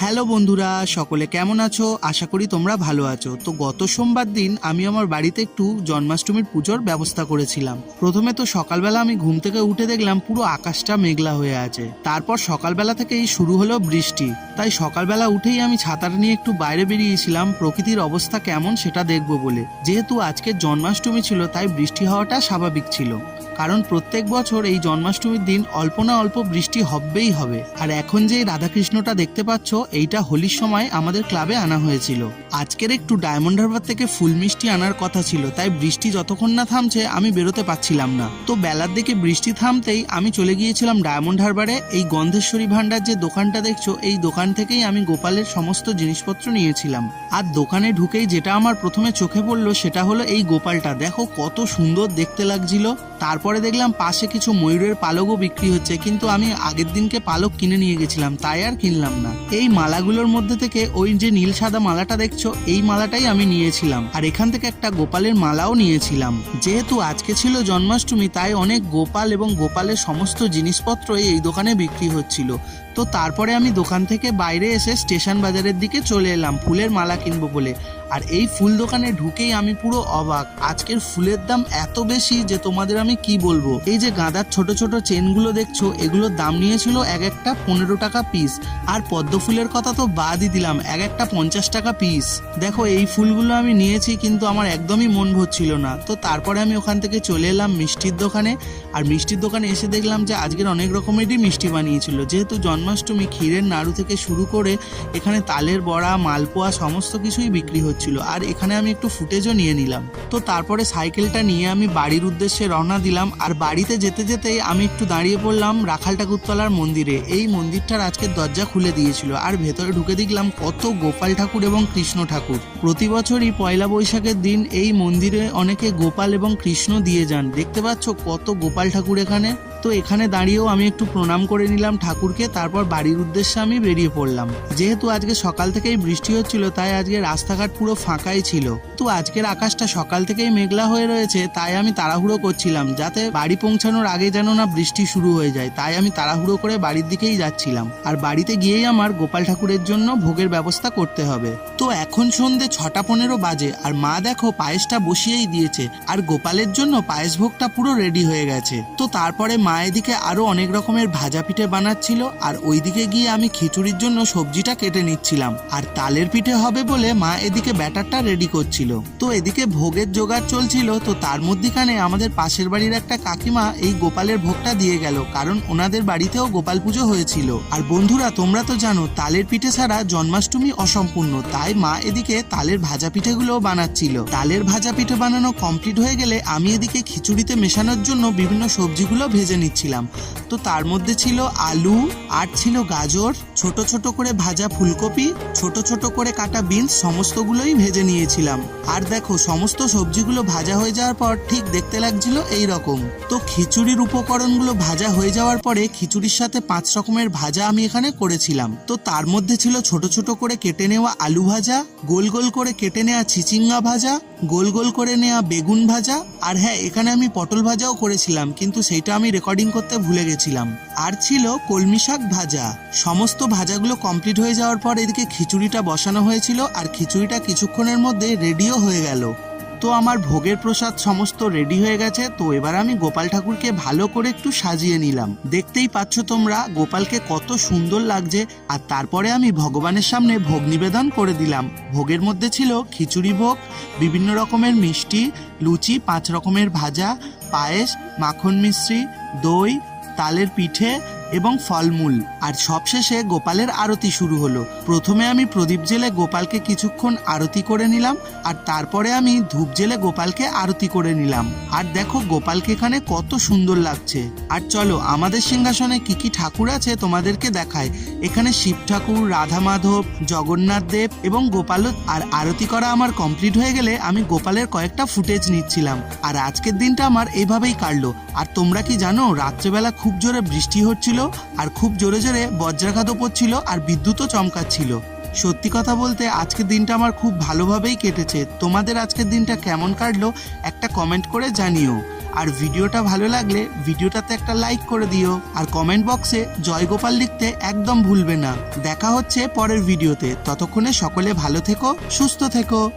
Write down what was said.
Hello বন্ধুরা, সকলে কেমন আছো? আশা করি তোমরা ভালো আছো। তো গত সোমবার দিন আমি আমার বাড়িতে একটু জন্মাষ্টমীর পুজোর ব্যবস্থা করেছিলাম। প্রথমে তো সকালবেলা আমি ঘুম থেকে উঠে দেখলাম পুরো আকাশটা মেঘলা হয়ে আছে। তারপর সকালবেলা থেকেই শুরু হলো বৃষ্টি। তাই সকালবেলা উঠেই আমি ছাতাটা নিয়ে একটু বাইরে বেরিয়েছিলাম প্রকৃতির অবস্থা কেমন সেটা দেখবো বলে। যেহেতু আজকে জন্মাষ্টমী ছিল তাই বৃষ্টি হওয়াটা স্বাভাবিক ছিল, কারণ প্রত্যেক বছর এই জন্মাষ্টমীর দিন অল্প না অল্প বৃষ্টি হবেই হবে। আর এখন যে রাধাকৃষ্ণটা দেখতে পাচ্ছ, এইটা হোলির সময় আমাদের ক্লাবে আনা হয়েছিল। আজকের একটু ডায়মন্ড হারবার থেকে ফুল মিষ্টি আনার কথা ছিল, তাই বৃষ্টি যতক্ষণ না থামছে আমি বেরোতে পারছিলাম না। তো বেলার দিকে বৃষ্টি থামতেই আমি চলে গিয়েছিলাম ডায়মন্ড হারবারে। এই গন্ধেশ্বরী ভান্ডার যে দোকানটা দেখছো, এই দোকান থেকেই আমি গোপালের সমস্ত জিনিসপত্র নিয়েছিলাম। আর দোকানে ঢুকেই যেটা আমার প্রথমে চোখে পড়লো সেটা হলো এই গোপালটা। দেখো কত সুন্দর দেখতে লাগছিল। তারপরে দেখলাম পাশে কিছু ময়ূরের পালকও বিক্রি হচ্ছে, কিন্তু আমি আগের দিনকে পালক কিনে নিয়ে গেছিলাম, তাই আর কিনলাম না। এই মালাগুলোর মধ্যে থেকে ওই যে নীল সাদা মালাটা দেখছো, এই মালাটাই আমি নিয়েছিলাম। আর এখান থেকে একটা গোপালের মালাও নিয়েছিলাম। যেহেতু আজকে ছিল জন্মাষ্টমী, তাই অনেক গোপাল এবং গোপালের সমস্ত জিনিসপত্র এই দোকানে বিক্রি হচ্ছিল। তো তারপরে আমি দোকান থেকে বাইরে এসে স্টেশন বাজারের দিকে চলে এলাম ফুলের মালা কিনবো বলে। আর এই ফুল দোকানে ঢুকেই আমি পুরো অবাক। আজকের ফুলের দাম এত বেশি যে তোমাদের আমি কি বলবো। এই যে গাঁদার ছোট ছোট চেনগুলো দেখছো, এগুলোর দাম নিয়েছিল এক একটা 15 টাকা পিস। আর পদ্ম ফুলের কথা তো বাদই দিলাম, এক একটা 50 টাকা পিস। দেখো এই ফুলগুলো আমি নিয়েছি, কিন্তু আমার একদমই মন ভরছিল না। তো তারপরে আমি ওখান থেকে চলে এলাম মিষ্টির দোকানে। আর মিষ্টির দোকানে এসে দেখলাম যে আজকের অনেক রকমেরই মিষ্টি বানিয়েছিল। যেহেতু জন্মাষ্টমী, ক্ষীরের নাড়ু থেকে শুরু করে এখানে তালের বড়া, মালপোয়া সমস্ত কিছুই বিক্রি হচ্ছিল। আর এখানে আমি একটু ফুটেজও নিয়ে নিলাম। তো তারপরে সাইকেলটা নিয়ে আমি বাড়ির উদ্দেশ্যে রওনা দিলাম। আর বাড়িতে যেতে যেতেই আমি একটু দাঁড়িয়ে পড়লাম রাখাল ঠাকুরতলার মন্দিরে। এই মন্দিরটার আজকে দরজা খুলে দিয়েছিল, আর ভেতরে ঢুকে দেখলাম কত গোপাল ঠাকুর এবং কৃষ্ণ ঠাকুর। প্রতি বছরই পয়লা বৈশাখের দিন এই মন্দিরে অনেকে গোপাল এবং কৃষ্ণ দিয়ে যান। দেখতে পাচ্ছ কত গোপাল ঠাকুর এখানে। তো এখানে দাঁড়িয়েও আমি একটু প্রণাম করে নিলাম ঠাকুরকে। তারপর বাড়ির উদ্দেশ্যে আমি বেরিয়ে পড়লাম। যেহেতু আজকে সকাল থেকেই বৃষ্টি হচ্ছিল, তাই আজকে রাস্তাঘাট পুরো ফাঁকাই ছিল। তো আজকের আকাশটা সকাল থেকেই মেঘলা হয়ে রয়েছে, তাই আমি তাড়াহুড়ো করছিলাম যাতে বাড়ি পৌঁছানোর আগে যেন না বৃষ্টি শুরু হয়ে যায়। তাই আমি তাড়াহুড়ো করে বাড়ির দিকেই যাচ্ছিলাম। আর বাড়িতে গিয়েই আমার গোপাল ঠাকুরের জন্য ভোগের ব্যবস্থা করতে হবে। তো এখন সন্ধে 6:15 বাজে, আর মা দেখো পায়েসটা বসিয়েই দিয়েছে। আর গোপালের জন্য পায়েস ভোগটা পুরো রেডি হয়ে গেছে। তো তারপরে মা এদিকে আরো অনেক রকমের ভাজা পিঠে বানাচ্ছিল, আর ওইদিকে গিয়ে আমি খিচুড়ির জন্য সবজিটা কেটে নিচ্ছিলাম। আর তালের পিঠে হবে বলে মা এদিকে ব্যাটারটা রেডি করছিল। তো এদিকে ভোগের জোগাড় চলছিল। তো তার মধ্যখানে আমাদের পাশের বাড়ির একটা কাকিমা এই গোপালের ভোগটা দিয়ে গেল, কারণ ওনাদের বাড়িতেও গোপাল পুজো হয়েছিল। আর বন্ধুরা, তোমরা তো জানো তালের পিঠে ছাড়া জন্মাষ্টমী অসম্পূর্ণ, তাই মা এদিকে তালের ভাজা পিঠেগুলোও বানাচ্ছিল। তালের ভাজা পিঠে বানানো কমপ্লিট হয়ে গেলে আমি এদিকে খিচুড়িতে মেশানোর জন্য বিভিন্ন সবজিগুলো ভেজে নিচ্ছিলাম। তো তার মধ্যে ছিল আলু, আর ছিল গাজর, ছোট ছোট করে ভাজা ফুলকপি, ছোট ছোট করে কাটা বিনস, সমস্তগুলোই ভেজে নিয়েছিলাম। আর দেখো সমস্ত সবজিগুলো ভাজা হয়ে যাওয়ার পর ঠিক দেখতে লাগছিল এই রকম। তো খিচুড়ির উপকরণগুলো ভাজা হয়ে যাওয়ার পরে খিচুড়ির সাথে 5 রকমের ভাজা আমি এখানে করেছিলাম। তো তার মধ্যে ছিল ছোট ছোট করে কেটে নেওয়া আলু ভাজা, গোল গোল করে কেটে নেওয়া চিচিঙ্গা ভাজা, গোল গোল করে নেওয়া বেগুন ভাজা, আর হ্যাঁ এখানে আমি পটল ভাজাও করেছিলাম, কিন্তু সেইটা আমি রেকর্ডিং করতে ভুলে গেছিলাম। আর ছিল কলমি শাক ভাজা। সমস্ত ভাজাগুলো কমপ্লিট হয়ে যাওয়ার পর এদিকে খিচুড়িটা বসানো হয়েছিল, আর খিচুড়িটা কিছুক্ষণের মধ্যে রেডিও হয়ে গেল। তো আমার ভোগের প্রসাদ সমস্ত রেডি হয়ে গেছে। তো এবার আমি গোপাল ঠাকুরকে ভালো করে একটু সাজিয়ে নিলাম। দেখতেই পাচ্ছ তোমরা গোপালকে কত সুন্দর লাগছে। আর তারপরে আমি ভগবানের সামনে ভোগ নিবেদন করে দিলাম। ভোগের মধ্যে ছিল খিচুড়ি ভোগ, বিভিন্ন রকমের মিষ্টি, লুচি, 5 রকমের ভাজা, পায়েস, মাখন মিশ্রি, দই, তালের পিঠে এবং ফলমূল। আর সবশেষে গোপালের আরতি শুরু হলো। প্রথমে আমি প্রদীপ জেলে গোপালকে কিছুক্ষণ আরতি করে নিলাম, আর তারপরে আমি ধূপ জেলে গোপালকে আরতি করে নিলাম। আর দেখো গোপালকে এখানে কত সুন্দর লাগছে। আর চলো আমাদের সিংহাসনে কি কি ঠাকুর আছে তোমাদেরকে দেখায়। এখানে শিব ঠাকুর, রাধা মাধব, জগন্নাথ দেব এবং গোপাল। আর আরতি করা আমার কমপ্লিট হয়ে গেলে আমি গোপালের কয়েকটা ফুটেজ নিচ্ছিলাম। আর আজকের দিনটা আমার এইভাবেই কাটলো। আর তোমরা কি জানো, রাত্রেবেলা খুব জোরে বৃষ্টি হচ্ছিল, আর খুব জোরে জোরে বজ্রাঘাতও পড়ছিল, আর বিদ্যুৎও চমকাচ্ছিল। সত্যি কথা বলতে আজকের দিনটা আমার খুব ভালোভাবেই কেটেছে। তোমাদের আজকের দিনটা কেমন কাটলো একটা কমেন্ট করে জানিও। আর ভিডিওটা ভালো লাগলে ভিডিওটাতে একটা লাইক করে দিও, আর কমেন্ট বক্সে জয় গোপাল লিখতে একদম ভুলবে না। দেখা হচ্ছে পরের ভিডিওতে, ততক্ষণে সকলে ভালো থেকো, সুস্থ থেকো।